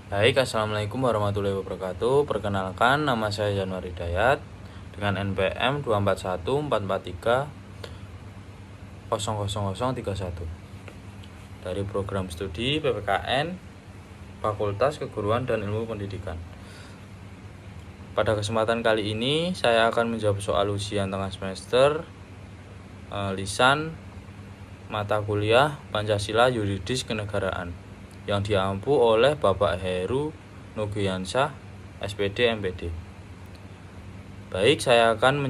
Baik, Assalamualaikum warahmatullahi wabarakatuh. Perkenalkan, nama saya Januari Dayat dengan NPM 24144300031 dari program studi PPKN Fakultas Keguruan dan Ilmu Pendidikan. Pada kesempatan kali ini saya akan menjawab soal ujian tengah semester lisan mata kuliah Pancasila Yuridis Kenegaraan yang diampu oleh Bapak Heru Nogiansyah, SPD MPD. Baik, saya akan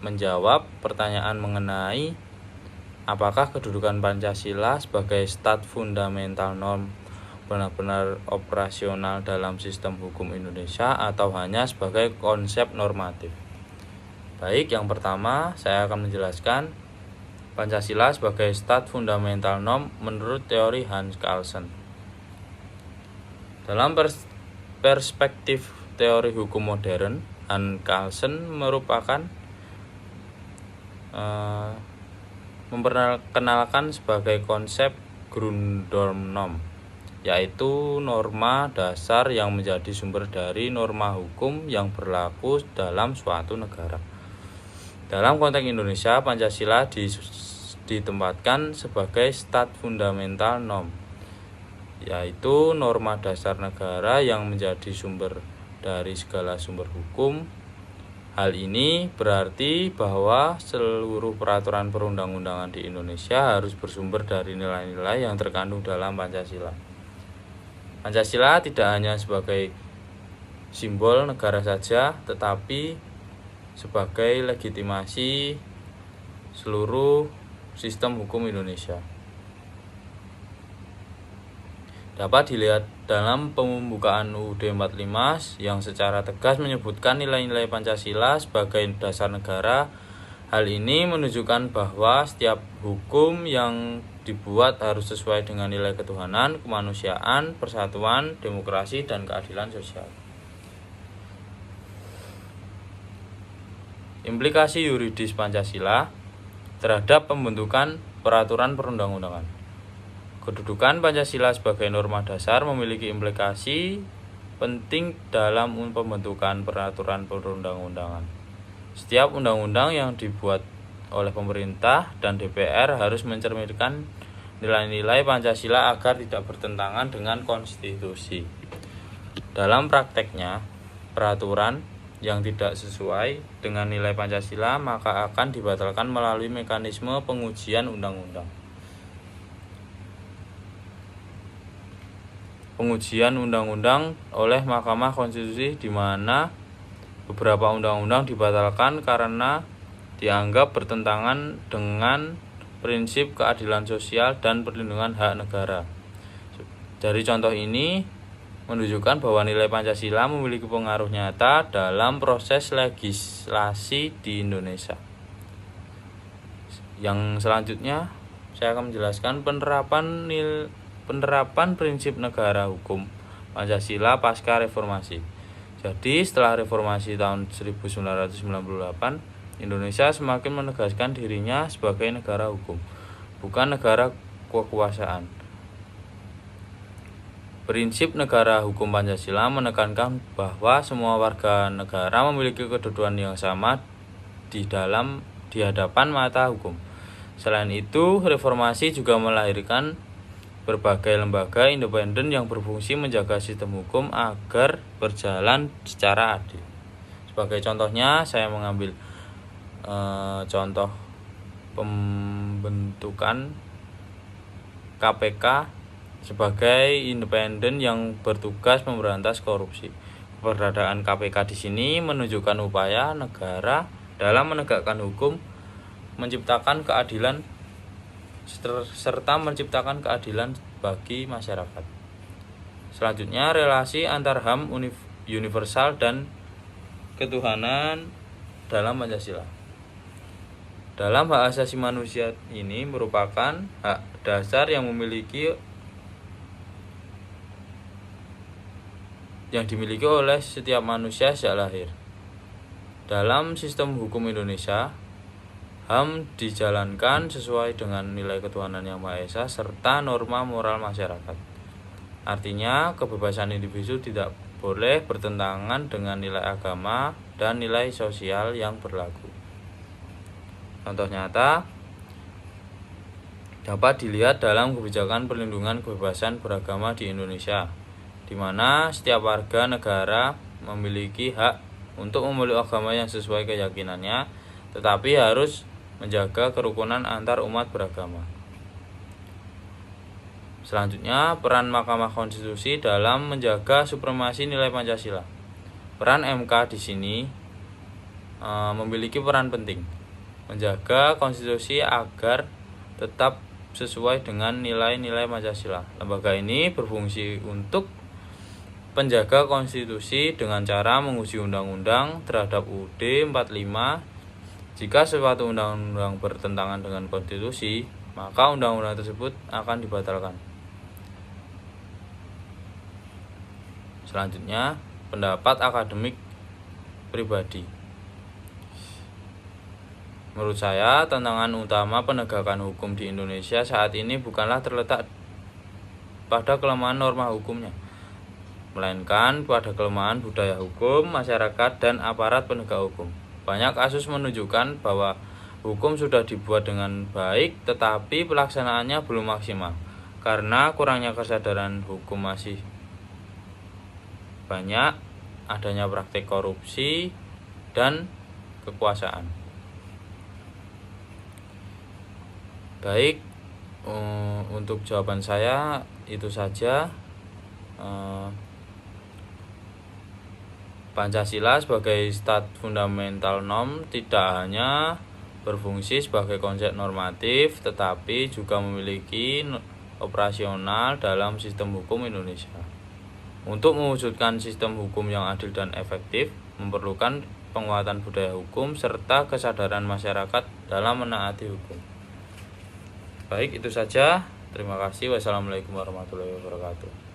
menjawab pertanyaan mengenai apakah kedudukan Pancasila sebagai stat fundamental norm benar-benar operasional dalam sistem hukum Indonesia atau hanya sebagai konsep normatif. Baik, yang pertama saya akan menjelaskan Pancasila sebagai stat fundamental norm menurut teori Hans Kelsen. Dalam perspektif teori hukum modern, Hans Kelsen merupakan memperkenalkan sebagai konsep Grundnorm, yaitu norma dasar yang menjadi sumber dari norma hukum yang berlaku dalam suatu negara. Dalam konteks Indonesia, Pancasila ditempatkan sebagai stat fundamental norm, yaitu norma dasar negara yang menjadi sumber dari segala sumber hukum. Hal ini berarti bahwa seluruh peraturan perundang-undangan di Indonesia harus bersumber dari nilai-nilai yang terkandung dalam Pancasila. Pancasila tidak hanya sebagai simbol negara saja, tetapi sebagai legitimasi seluruh sistem hukum Indonesia. Dapat dilihat dalam pembukaan UUD 45 yang secara tegas menyebutkan nilai-nilai Pancasila sebagai dasar negara. Hal ini menunjukkan bahwa setiap hukum yang dibuat harus sesuai dengan nilai ketuhanan, kemanusiaan, persatuan, demokrasi, dan keadilan sosial. Implikasi yuridis Pancasila terhadap pembentukan peraturan perundang-undangan. Kedudukan Pancasila sebagai norma dasar memiliki implikasi penting dalam pembentukan peraturan perundang-undangan. Setiap undang-undang yang dibuat oleh pemerintah dan DPR harus mencerminkan nilai-nilai Pancasila agar tidak bertentangan dengan konstitusi. Dalam prakteknya, peraturan yang tidak sesuai dengan nilai Pancasila maka akan dibatalkan melalui mekanisme pengujian undang-undang. Pengujian undang-undang oleh Mahkamah Konstitusi, di mana beberapa undang-undang dibatalkan karena dianggap bertentangan dengan prinsip keadilan sosial dan perlindungan hak negara. Dari contoh ini menunjukkan bahwa nilai Pancasila memiliki pengaruh nyata dalam proses legislasi di Indonesia. Yang selanjutnya saya akan menjelaskan penerapan prinsip negara hukum Pancasila pasca reformasi. Jadi setelah reformasi tahun 1998, Indonesia semakin menegaskan dirinya sebagai negara hukum, bukan negara kekuasaan. Prinsip negara hukum Pancasila menekankan bahwa semua warga negara memiliki kedudukan yang sama di hadapan mata hukum. Selain itu, reformasi juga melahirkan berbagai lembaga independen yang berfungsi menjaga sistem hukum agar berjalan secara adil. Sebagai contohnya, saya mengambil contoh pembentukan KPK sebagai independen yang bertugas memberantas korupsi. Keberadaan KPK di sini menunjukkan upaya negara dalam menegakkan hukum, menciptakan keadilan serta menciptakan keadilan bagi masyarakat. Selanjutnya, relasi antar HAM universal dan ketuhanan dalam Pancasila. Dalam hak asasi manusia ini merupakan hak dasar yang dimiliki oleh setiap manusia sejak lahir. Dalam sistem hukum Indonesia, HAM dijalankan sesuai dengan nilai ketuhanan yang Maha Esa serta norma moral masyarakat. Artinya, kebebasan individu tidak boleh bertentangan dengan nilai agama dan nilai sosial yang berlaku. Contoh nyata dapat dilihat dalam kebijakan perlindungan kebebasan beragama di Indonesia, di mana setiap warga negara memiliki hak untuk memeluk agama yang sesuai keyakinannya, tetapi harus menjaga kerukunan antar umat beragama. Selanjutnya, peran Mahkamah Konstitusi dalam menjaga supremasi nilai Pancasila. Peran MK di sini memiliki peran penting, menjaga konstitusi agar tetap sesuai dengan nilai-nilai Pancasila. Lembaga ini berfungsi untuk penjaga konstitusi dengan cara menguji undang-undang terhadap UUD 45. Jika suatu undang-undang bertentangan dengan konstitusi, maka undang-undang tersebut akan dibatalkan. Selanjutnya, pendapat akademik pribadi. Menurut saya, tantangan utama penegakan hukum di Indonesia saat ini bukanlah terletak pada kelemahan norma hukumnya, melainkan pada kelemahan budaya hukum, masyarakat, dan aparat penegak hukum. Banyak kasus menunjukkan bahwa hukum sudah dibuat dengan baik, tetapi pelaksanaannya belum maksimal, karena kurangnya kesadaran hukum masih banyak, adanya praktik korupsi, dan kekuasaan. Baik, untuk jawaban saya itu saja. Pancasila sebagai stat fundamental norm tidak hanya berfungsi sebagai konsep normatif, tetapi juga memiliki operasional dalam sistem hukum Indonesia. Untuk mewujudkan sistem hukum yang adil dan efektif, memerlukan penguatan budaya hukum serta kesadaran masyarakat dalam menaati hukum. Baik, itu saja. Terima kasih. Wassalamualaikum warahmatullahi wabarakatuh.